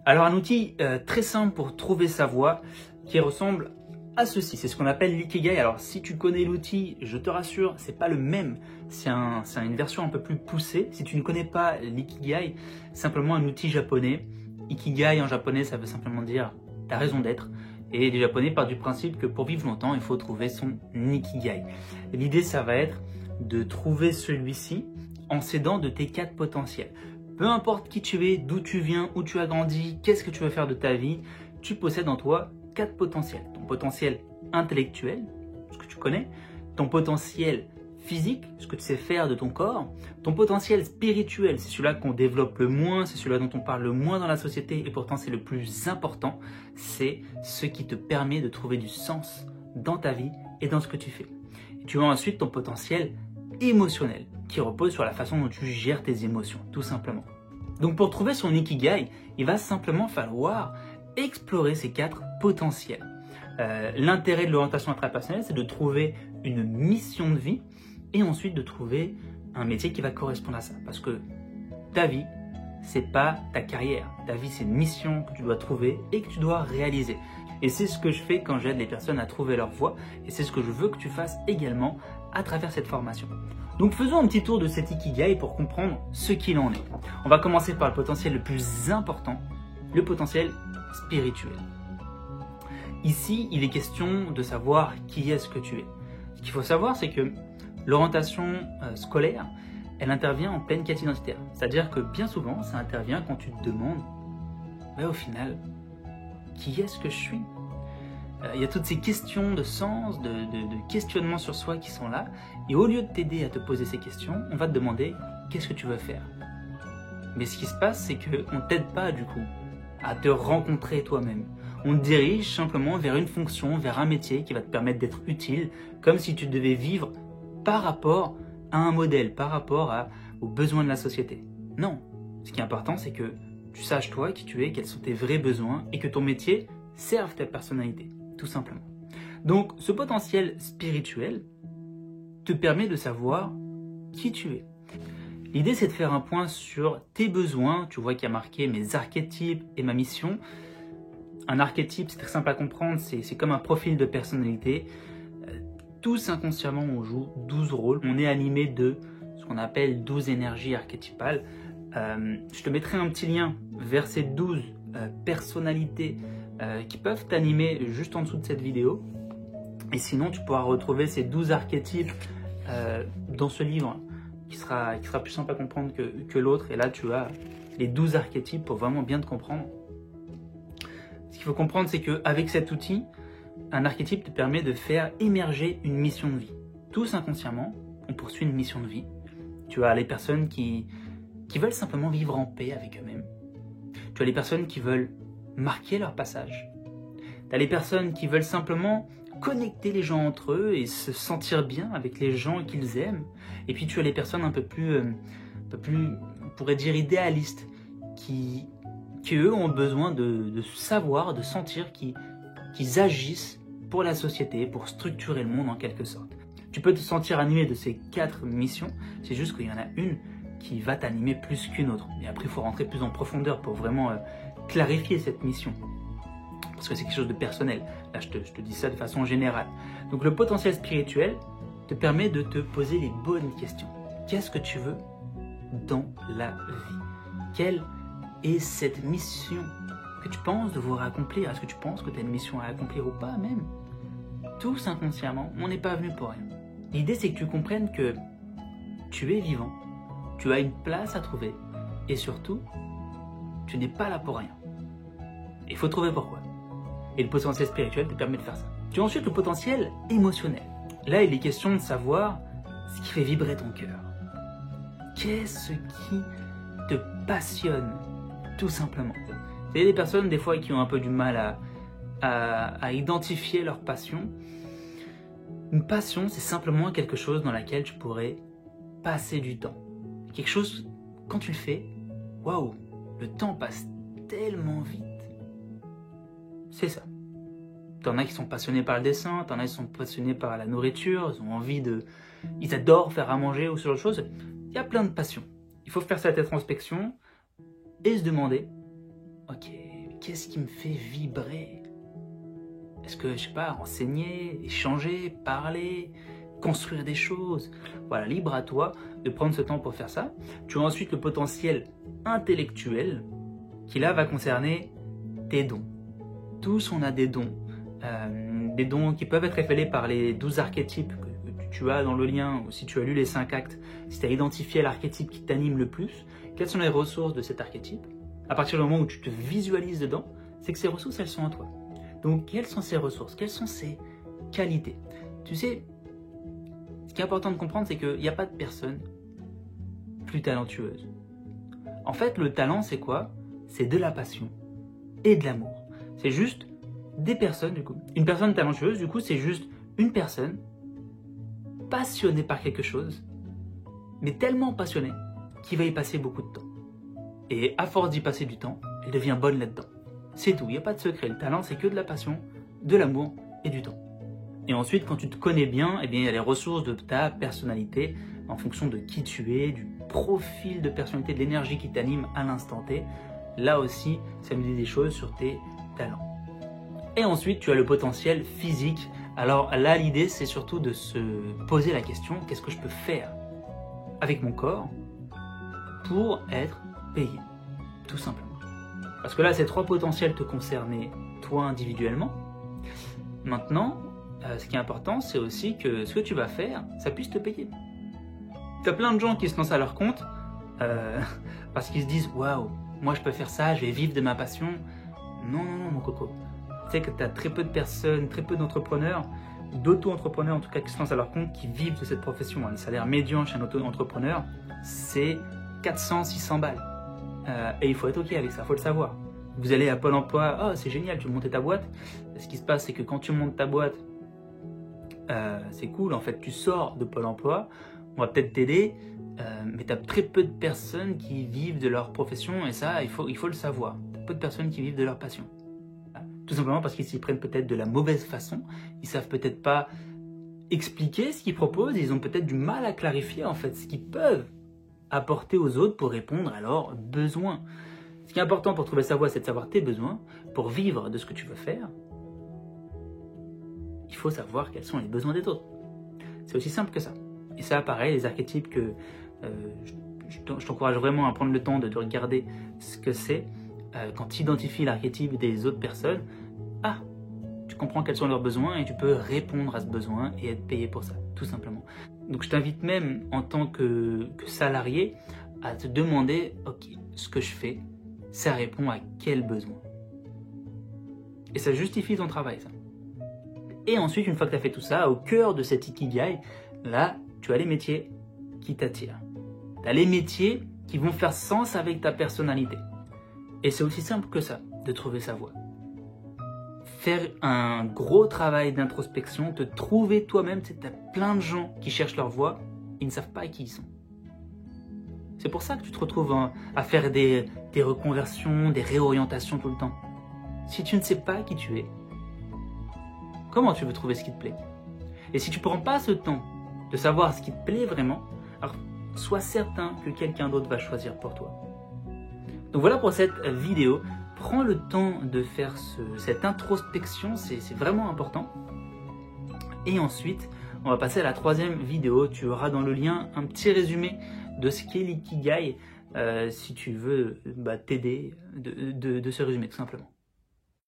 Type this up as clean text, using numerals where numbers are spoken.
Alors un outil très simple pour trouver sa voie qui ressemble à ceci, c'est ce qu'on appelle l'ikigai. Alors si tu connais l'outil, je te rassure, c'est pas le même, c'est une version un peu plus poussée. Si tu ne connais pas l'ikigai, simplement un outil japonais. Ikigai en japonais, ça veut simplement dire ta raison d'être. Et les Japonais partent du principe que pour vivre longtemps, il faut trouver son ikigai. L'idée, ça va être de trouver celui-ci en s'aidant de tes 4 potentiels. Peu importe qui tu es, d'où tu viens, où tu as grandi, qu'est-ce que tu veux faire de ta vie, tu possèdes en toi 4 potentiels. Ton potentiel intellectuel, ce que tu connais, ton potentiel physique, ce que tu sais faire de ton corps, ton potentiel spirituel, c'est celui-là qu'on développe le moins, c'est celui-là dont on parle le moins dans la société et pourtant c'est le plus important, c'est ce qui te permet de trouver du sens dans ta vie et dans ce que tu fais. Et tu as ensuite ton potentiel émotionnel qui repose sur la façon dont tu gères tes émotions, tout simplement. Donc pour trouver son ikigai, il va simplement falloir explorer ces 4 potentiels. L'intérêt de l'orientation intrapersonnelle, c'est de trouver une mission de vie et ensuite de trouver un métier qui va correspondre à ça. Parce que ta vie, c'est pas ta carrière. Ta vie, c'est une mission que tu dois trouver et que tu dois réaliser. Et c'est ce que je fais quand j'aide les personnes à trouver leur voie. Et c'est ce que je veux que tu fasses également à travers cette formation. Donc faisons un petit tour de cet ikigai pour comprendre ce qu'il en est. On va commencer par le potentiel le plus important, le potentiel spirituel. Ici, il est question de savoir qui est-ce que tu es. Ce qu'il faut savoir, c'est que l'orientation scolaire, elle intervient en pleine quête identitaire. C'est-à-dire que bien souvent, ça intervient quand tu te demandes, au final, qui est-ce que je suis ? Il y a toutes ces questions de sens, de questionnement sur soi qui sont là. Et au lieu de t'aider à te poser ces questions, on va te demander qu'est-ce que tu veux faire. Mais ce qui se passe, c'est qu'on ne t'aide pas du coup à te rencontrer toi-même. On te dirige simplement vers une fonction, vers un métier qui va te permettre d'être utile, comme si tu devais vivre par rapport à un modèle, par rapport aux besoins de la société. Non, ce qui est important, c'est que tu saches toi qui tu es, quels sont tes vrais besoins et que ton métier serve ta personnalité, tout simplement. Donc, ce potentiel spirituel te permet de savoir qui tu es. L'idée, c'est de faire un point sur tes besoins. Tu vois qu'il y a marqué mes archétypes et ma mission. Un archétype, c'est très simple à comprendre, c'est comme un profil de personnalité. Tous inconsciemment, on joue 12 rôles. On est animé de ce qu'on appelle 12 énergies archétypales. Je te mettrai un petit lien vers ces 12 personnalités qui peuvent t'animer juste en dessous de cette vidéo. Et sinon, tu pourras retrouver ces 12 archétypes dans ce livre qui sera plus simple à comprendre que l'autre. Et là, tu as les 12 archétypes pour vraiment bien te comprendre. Ce qu'il faut comprendre, c'est qu'avec cet outil, un archétype te permet de faire émerger une mission de vie. Tous inconsciemment, on poursuit une mission de vie. Tu as les personnes qui veulent simplement vivre en paix avec eux-mêmes. Tu as les personnes qui veulent marquer leur passage. Tu as les personnes qui veulent simplement connecter les gens entre eux et se sentir bien avec les gens qu'ils aiment. Et puis tu as les personnes un peu plus on pourrait dire idéalistes, qui eux ont besoin de savoir, de sentir qu'ils agissent pour la société, pour structurer le monde en quelque sorte. Tu peux te sentir animé de ces 4 missions, c'est juste qu'il y en a une qui va t'animer plus qu'une autre. Et après, il faut rentrer plus en profondeur pour vraiment clarifier cette mission. Parce que c'est quelque chose de personnel. Là, je te dis ça de façon générale. Donc, le potentiel spirituel te permet de te poser les bonnes questions. Qu'est-ce que tu veux dans la vie? Quelle est cette mission que tu penses devoir accomplir? Est-ce que tu penses que tu as une mission à accomplir ou pas même? Tous inconsciemment, on n'est pas venu pour rien. L'idée, c'est que tu comprennes que tu es vivant, tu as une place à trouver et surtout, tu n'es pas là pour rien. Il faut trouver pourquoi. Et le potentiel spirituel te permet de faire ça. Tu as ensuite le potentiel émotionnel. Là, il est question de savoir ce qui fait vibrer ton cœur. Qu'est-ce qui te passionne, tout simplement. Il y a des personnes, des fois, qui ont un peu du mal à identifier leur passion. Une passion, c'est simplement quelque chose dans laquelle tu pourrais passer du temps. Quelque chose, quand tu le fais, waouh, le temps passe tellement vite. C'est ça. T'en as qui sont passionnés par le dessin, t'en as qui sont passionnés par la nourriture, ils ont envie ils adorent faire à manger ou ce genre de choses. Il y a plein de passions. Il faut faire cette introspection et se demander, ok, qu'est-ce qui me fait vibrer? Est-ce que, je sais pas, enseigner, échanger, parler, construire des choses? Voilà, libre à toi de prendre ce temps pour faire ça. Tu as ensuite le potentiel intellectuel qui là va concerner tes dons. Tous on a des dons qui peuvent être révélés par les 12 archétypes que tu as dans le lien, ou si tu as lu les 5 actes, si tu as identifié l'archétype qui t'anime le plus, quelles sont les ressources de cet archétype? À partir du moment où tu te visualises dedans, c'est que ces ressources, elles sont en toi. Donc, quelles sont ces ressources? Quelles sont ces qualités? Tu sais, ce qui est important de comprendre, c'est qu'il n'y a pas de personne plus talentueuse. En fait, le talent, c'est quoi? C'est de la passion et de l'amour. C'est juste des personnes, du coup. Une personne talentueuse, du coup, c'est juste une personne passionnée par quelque chose, mais tellement passionnée qu'il va y passer beaucoup de temps. Et à force d'y passer du temps, elle devient bonne là-dedans. C'est tout, il n'y a pas de secret. Le talent, c'est que de la passion, de l'amour et du temps. Et ensuite, quand tu te connais bien, eh bien, il y a les ressources de ta personnalité en fonction de qui tu es, du profil de personnalité, de l'énergie qui t'anime à l'instant T. Là aussi, ça nous dit des choses sur tes talents. Et ensuite, tu as le potentiel physique. Alors là, l'idée, c'est surtout de se poser la question, qu'est-ce que je peux faire avec mon corps pour être payé, tout simplement. Parce que là, ces 3 potentiels te concernaient, toi individuellement. Maintenant, ce qui est important, c'est aussi que ce que tu vas faire, ça puisse te payer. Tu as plein de gens qui se lancent à leur compte parce qu'ils se disent « Waouh, moi je peux faire ça, je vais vivre de ma passion. » Non, non, non, mon coco. Tu sais que tu as très peu de personnes, très peu d'entrepreneurs, d'auto-entrepreneurs en tout cas, qui se lancent à leur compte, qui vivent de cette profession. Le salaire médian chez un auto-entrepreneur, c'est 400-600 balles. Et il faut être OK avec ça, il faut le savoir. Vous allez à Pôle emploi, oh c'est génial, tu veux monter ta boîte. Ce qui se passe, c'est que quand tu montes ta boîte, c'est cool, en fait, tu sors de Pôle emploi, on va peut-être t'aider, mais tu as très peu de personnes qui vivent de leur profession, et ça, il faut le savoir. Tu as peu de personnes qui vivent de leur passion. Tout simplement parce qu'ils s'y prennent peut-être de la mauvaise façon, ils savent peut-être pas expliquer ce qu'ils proposent, ils ont peut-être du mal à clarifier en fait ce qu'ils peuvent apporter aux autres pour répondre à leurs besoins. Ce qui est important pour trouver sa voie, c'est de savoir tes besoins. Pour vivre de ce que tu veux faire, il faut savoir quels sont les besoins des autres. C'est aussi simple que ça. Et ça, pareil, les archétypes que je t'encourage vraiment à prendre le temps de regarder ce que c'est. Quand tu identifies l'archétype des autres personnes, tu comprends quels sont leurs besoins et tu peux répondre à ce besoin et être payé pour ça, tout simplement. Donc je t'invite même en tant que salarié à te demander, ok, ce que je fais, ça répond à quel besoin? Et ça justifie ton travail, ça. Et ensuite, une fois que tu as fait tout ça, au cœur de cet ikigai, là, tu as les métiers qui t'attirent. Tu as les métiers qui vont faire sens avec ta personnalité. Et c'est aussi simple que ça, de trouver sa voie. Faire un gros travail d'introspection, te trouver toi-même, tu as plein de gens qui cherchent leur voie, ils ne savent pas qui ils sont. C'est pour ça que tu te retrouves à faire des reconversions, des réorientations tout le temps. Si tu ne sais pas qui tu es, comment tu veux trouver ce qui te plaît? Et si tu ne prends pas ce temps de savoir ce qui te plaît vraiment, alors sois certain que quelqu'un d'autre va choisir pour toi. Donc voilà pour cette vidéo. Prends le temps de faire cette introspection, c'est vraiment important. Et ensuite, on va passer à la 3e vidéo. Tu auras dans le lien un petit résumé de ce qu'est l'ikigai si tu veux t'aider de ce résumé, tout simplement.